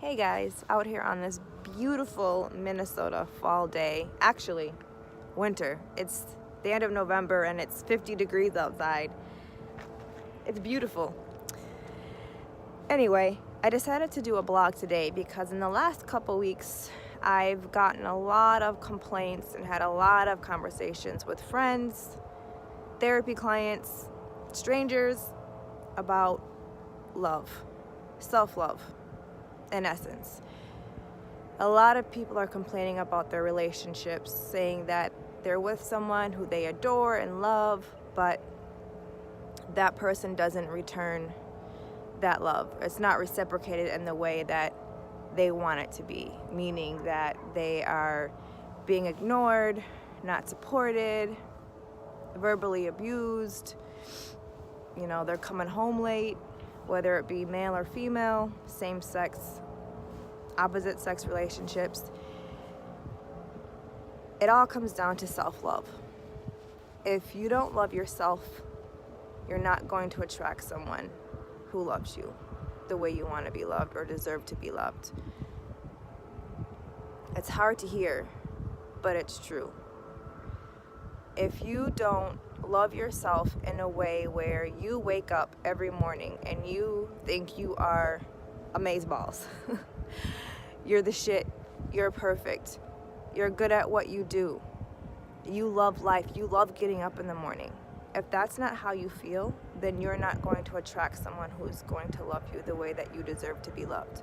Hey guys, out here on this beautiful Minnesota fall day. Actually, winter. It's the end of November and it's 50 degrees outside. It's beautiful. Anyway, I decided to do a blog today because in the last couple weeks, I've gotten a lot of complaints and had a lot of conversations with friends, therapy clients, strangers about love, self-love. In essence, a lot of people are complaining about their relationships, saying that they're with someone who they adore and love, but that person doesn't return that love. It's not reciprocated in the way that they want it to be, meaning that they are being ignored, not supported, verbally abused. They're coming home late, whether it be male or female, same sex, opposite sex relationships. It all comes down to self-love. If you don't love yourself, you're not going to attract someone who loves you the way you want to be loved or deserve to be loved. It's hard to hear, but it's true. If you don't love yourself in a way where you wake up every morning and you think you are amazeballs, you're the shit, you're perfect, you're good at what you do, you love life, you love getting up in the morning. If that's not how you feel, then you're not going to attract someone who's going to love you the way that you deserve to be loved.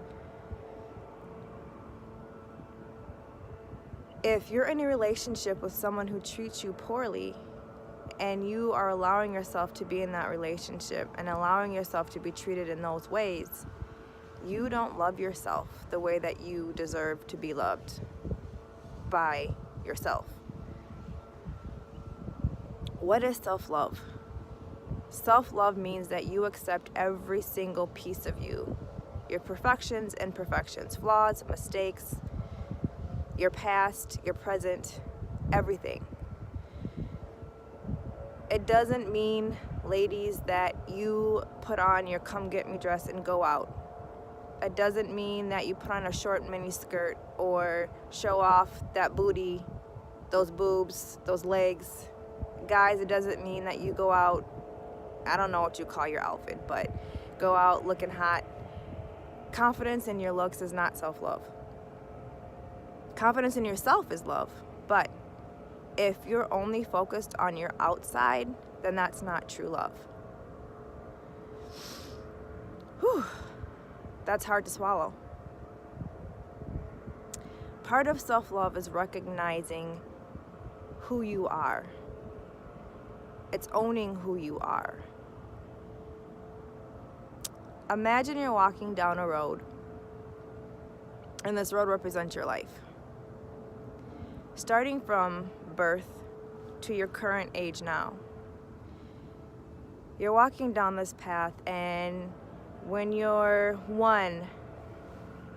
If you're in a relationship with someone who treats you poorly and you are allowing yourself to be in that relationship and allowing yourself to be treated in those ways, you don't love yourself the way that you deserve to be loved by yourself. What is self-love? Self-love means that you accept every single piece of you, your perfections, imperfections, flaws, mistakes, your past, your present, everything. It doesn't mean, ladies, that you put on your come get me dress and go out. It doesn't mean that you put on a short mini skirt or show off that booty, those boobs, those legs. Guys, it doesn't mean that you go out, I don't know what you call your outfit, but go out looking hot. Confidence in your looks is not self-love. Confidence in yourself is love, but if you're only focused on your outside, then that's not true love. Whew, that's hard to swallow. Part of self-love is recognizing who you are. It's owning who you are. Imagine you're walking down a road, and this road represents your life. Starting from birth to your current age now. You're walking down this path, and when you're 1,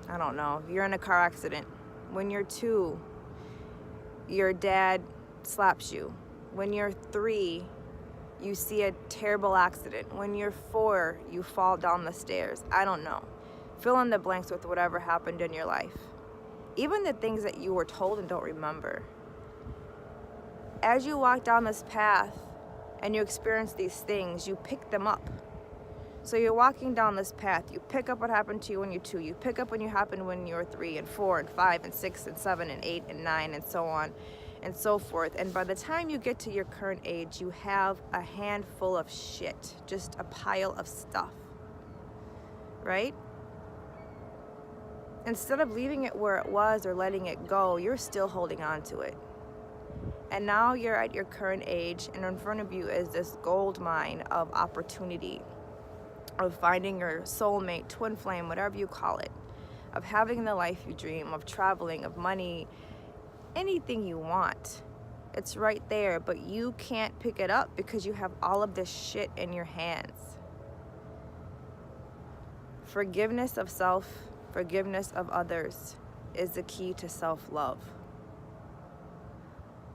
I don't know, you're in a car accident. When you're 2, your dad slaps you. When you're 3, you see a terrible accident. When you're 4, you fall down the stairs. I don't know. Fill in the blanks with whatever happened in your life. Even the things that you were told and don't remember. As you walk down this path and you experience these things, you pick them up. So you're walking down this path, you pick up what happened to you when you're 2, you pick up when you happened when you were 3 and 4 and 5 and 6 and 7 and 8 and 9 and so on and so forth. And by the time you get to your current age, you have a handful of shit, just a pile of stuff, right? Instead of leaving it where it was or letting it go, you're still holding on to it. And now you're at your current age, and in front of you is this gold mine of opportunity, of finding your soulmate, twin flame, whatever you call it, of having the life you dream, of traveling, of money, anything you want. It's right there, but you can't pick it up because you have all of this shit in your hands. Forgiveness of self, forgiveness of others is the key to self-love.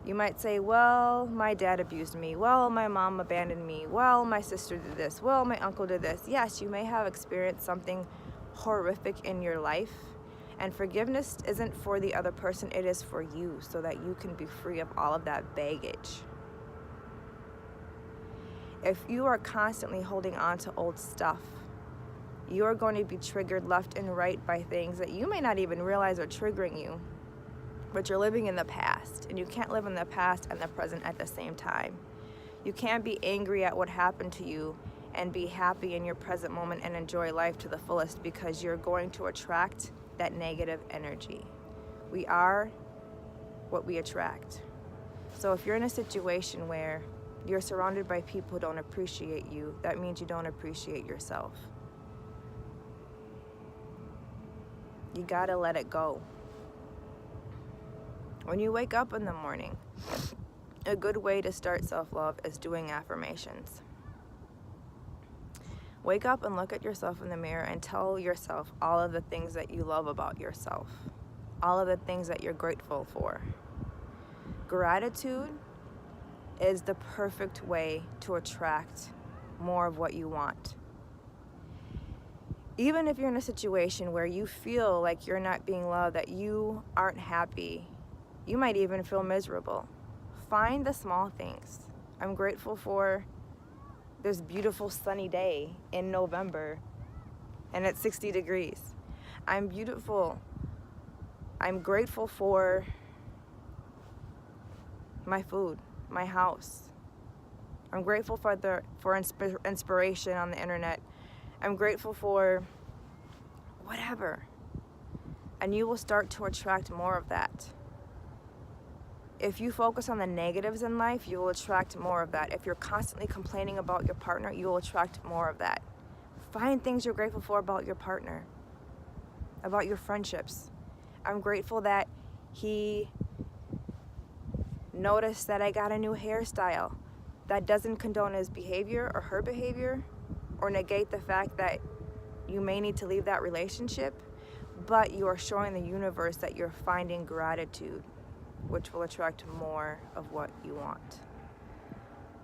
You might say, well, my dad abused me. Well, my mom abandoned me. Well, my sister did this. Well, my uncle did this. Yes, you may have experienced something horrific in your life, And forgiveness isn't for the other person, it is for you, so that you can be free of all of that baggage. If you are constantly holding on to old stuff, you are going to be triggered left and right by things that you may not even realize are triggering you, but you're living in the past, and you can't live in the past and the present at the same time. You can't be angry at what happened to you and be happy in your present moment and enjoy life to the fullest, because you're going to attract that negative energy. We are what we attract. So if you're in a situation where you're surrounded by people who don't appreciate you, that means you don't appreciate yourself. You gotta let it go. When you wake up in the morning, a good way to start self-love is doing affirmations. Wake up and look at yourself in the mirror and tell yourself all of the things that you love about yourself, all of the things that you're grateful for. Gratitude is the perfect way to attract more of what you want. Even if you're in a situation where you feel like you're not being loved, that you aren't happy, you might even feel miserable. Find the small things. I'm grateful for this beautiful sunny day in November and it's 60 degrees. I'm grateful for my food, my house. I'm grateful for inspiration on the internet. I'm grateful for whatever. And you will start to attract more of that. If you focus on the negatives in life, you will attract more of that. If you're constantly complaining about your partner, you will attract more of that. Find things you're grateful for about your partner, about your friendships. I'm grateful that he noticed that I got a new hairstyle. That doesn't condone his behavior or her behavior or negate the fact that you may need to leave that relationship, but you are showing the universe that you're finding gratitude, which will attract more of what you want.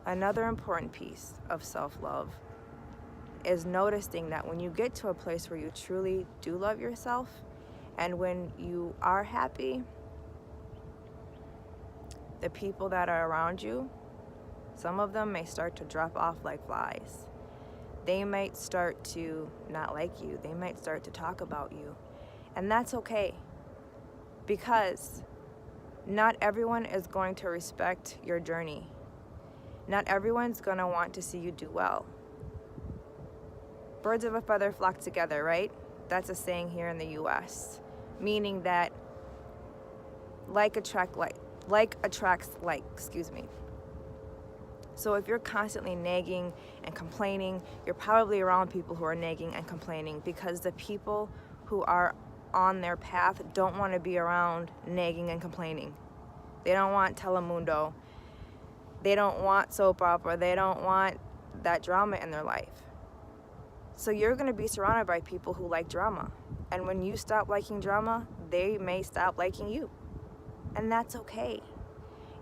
Another important piece of self-love is noticing that when you get to a place where you truly do love yourself, and when you are happy, the people that are around you, some of them may start to drop off like flies. They might start to not like you. They might start to talk about you. And that's okay, because not everyone is going to respect your journey. Not everyone's going to want to see you do well. Birds of a feather flock together, right? That's a saying here in the US, meaning that like attracts like, So if you're constantly nagging and complaining, you're probably around people who are nagging and complaining, because the people who are on their path don't want to be around nagging and complaining. They don't want Telemundo. They don't want soap opera. They don't want that drama in their life. So you're going to be surrounded by people who like drama. And when you stop liking drama, they may stop liking you. And that's okay.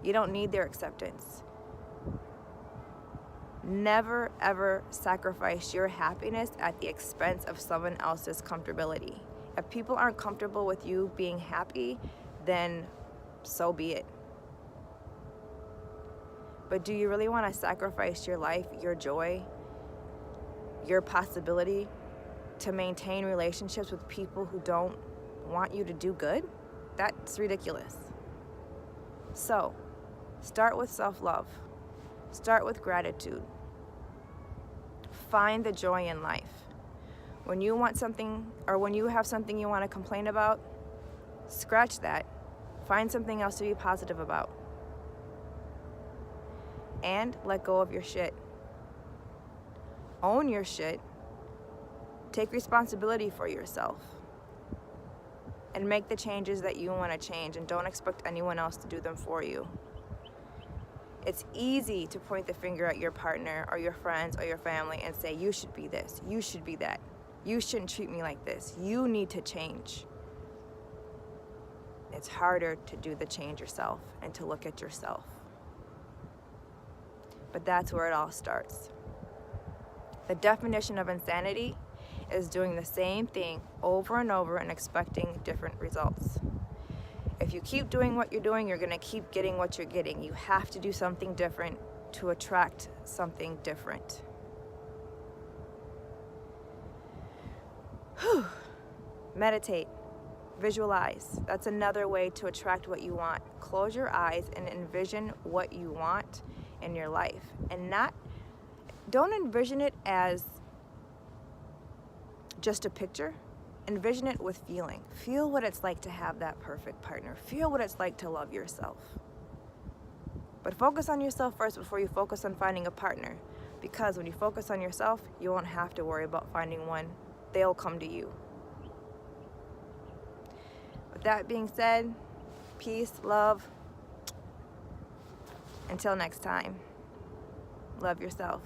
You don't need their acceptance. Never, ever sacrifice your happiness at the expense of someone else's comfortability. If people aren't comfortable with you being happy, then so be it. But do you really want to sacrifice your life, your joy, your possibility to maintain relationships with people who don't want you to do good? That's ridiculous. So, start with self-love. Start with gratitude. Find the joy in life. When you want something, or when you have something you want to complain about, scratch that. Find something else to be positive about. And let go of your shit. Own your shit. Take responsibility for yourself. And make the changes that you want to change, and don't expect anyone else to do them for you. It's easy to point the finger at your partner or your friends or your family and say, you should be this, you should be that. You shouldn't treat me like this. You need to change. It's harder to do the change yourself and to look at yourself. But that's where it all starts. The definition of insanity is doing the same thing over and over and expecting different results. If you keep doing what you're doing, you're going to keep getting what you're getting. You have to do something different to attract something different. Whew. Meditate. Visualize. That's another way to attract what you want. Close your eyes and envision what you want in your life. And don't envision it as just a picture. Envision it with feeling. Feel what it's like to have that perfect partner. Feel what it's like to love yourself. But focus on yourself first before you focus on finding a partner. Because when you focus on yourself, you won't have to worry about finding one. They'll come to you. With that being said, peace, love. Until next time, love yourself.